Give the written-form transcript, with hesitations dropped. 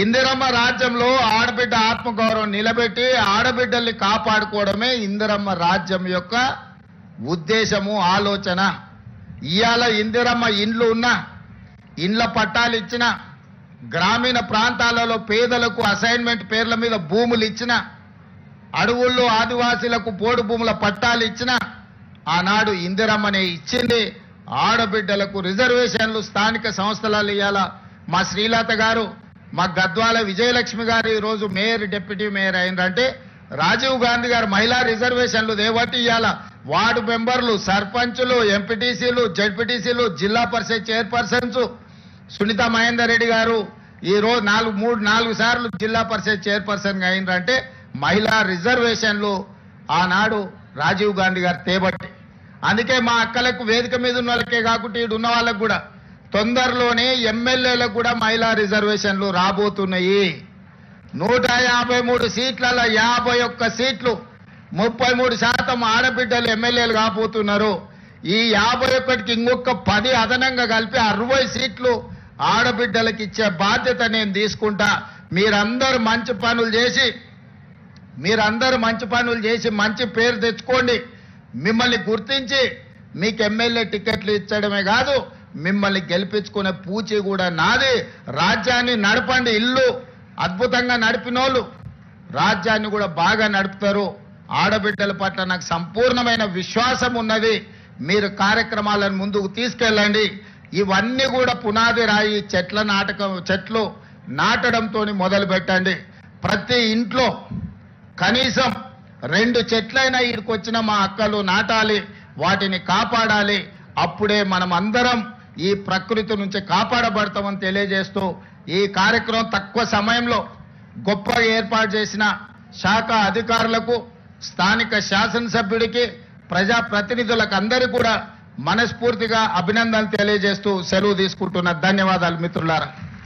ఇందిరమ్మ రాజ్యంలో ఆడబిడ్డ ఆత్మగౌరవం నిలబెట్టి ఆడబిడ్డల్ని కాపాడుకోవడమే ఇందిరమ్మ రాజ్యం యొక్క ఉద్దేశము, ఆలోచన. ఇవాళ ఇందిరమ్మ ఇండ్లు ఉన్నా, ఇండ్ల పట్టాలు ఇచ్చిన, గ్రామీణ ప్రాంతాలలో పేదలకు అసైన్మెంట్ పేర్ల మీద భూములు ఇచ్చిన, అడవుల్లో ఆదివాసీలకు పోడు భూముల పట్టాలు ఇచ్చిన, ఆనాడు ఇందిరమ్మనే ఇచ్చింది. ఆడబిడ్డలకు రిజర్వేషన్లు స్థానిక సంస్థలలో ఇవాళ మా శ్రీలత గారు, మా గద్వాల విజయలక్ష్మి గారు ఈరోజు మేయర్, డిప్యూటీ మేయర్ అయినరంటే రాజీవ్ గాంధీ గారు మహిళా రిజర్వేషన్లు దేవటి ఇవాళ వార్డు మెంబర్లు, సర్పంచులు, ఎంపీటీసీలు, జడ్పీటీసీలు, జిల్లా పరిషత్ చైర్పర్సన్స్ సునీత మహేందర్ రెడ్డి గారు ఈరోజు 4 సార్లు జిల్లా పరిషత్ చైర్పర్సన్ అయినరంటే మహిళా రిజర్వేషన్లు ఆనాడు రాజీవ్ గాంధీ గారు తేబట్టి. అందుకే మా అక్కలకు వేదిక మీద ఉన్న వాళ్ళకే కాకుండా ఈడు ఉన్న వాళ్ళకు కూడా తొందరలోనే ఎమ్మెల్యేలకు కూడా మహిళా రిజర్వేషన్లు రాబోతున్నాయి. 153 సీట్లలో 51 సీట్లు, 33% ఆడబిడ్డలు ఎమ్మెల్యేలు కాబోతున్నారు. ఈ 51కి ఇంకొక 10 అదనంగా కలిపి 60 సీట్లు ఆడబిడ్డలకు ఇచ్చే బాధ్యత నేను తీసుకుంటా. మీరందరూ మంచి పనులు చేసి మంచి పేరు తెచ్చుకోండి. మిమ్మల్ని గుర్తించి మీకు ఎమ్మెల్యే టికెట్లు ఇచ్చడమే కాదు, మిమ్మల్ని గెలిపించుకునే పూచి కూడా నాది. రాజ్యాన్ని నడపండి. ఇల్లు అద్భుతంగా నడిపినోళ్ళు రాజ్యాన్ని కూడా బాగా నడుపుతారు. ఆడబిడ్డల పట్ల నాకు సంపూర్ణమైన విశ్వాసం ఉన్నది. మీరు కార్యక్రమాలను ముందుకు తీసుకెళ్ళండి. ఇవన్నీ కూడా పునాది రాయి చెట్లు నాటడంతో మొదలు పెట్టండి. ప్రతి ఇంట్లో కనీసం 2 చెట్లైనా ఇక్కడికొచ్చిన మా అక్కలు నాటాలి, వాటిని కాపాడాలి. అప్పుడే మనం అందరం ఈ ప్రకృతి నుంచి కాపాడబడతామని తెలియజేస్తూ ఈ కార్యక్రమం తక్కువ సమయంలో గొప్పగా ఏర్పాటు చేసిన శాఖ అధికారులకు, స్థానిక శాసనసభ్యుడికి, ప్రజాప్రతినిధులకు అందరికీ కూడా మనస్ఫూర్తిగా అభినందనలు తెలియజేస్తూ సెలవు తీసుకుంటున్న. ధన్యవాదాలు మిత్రులారా.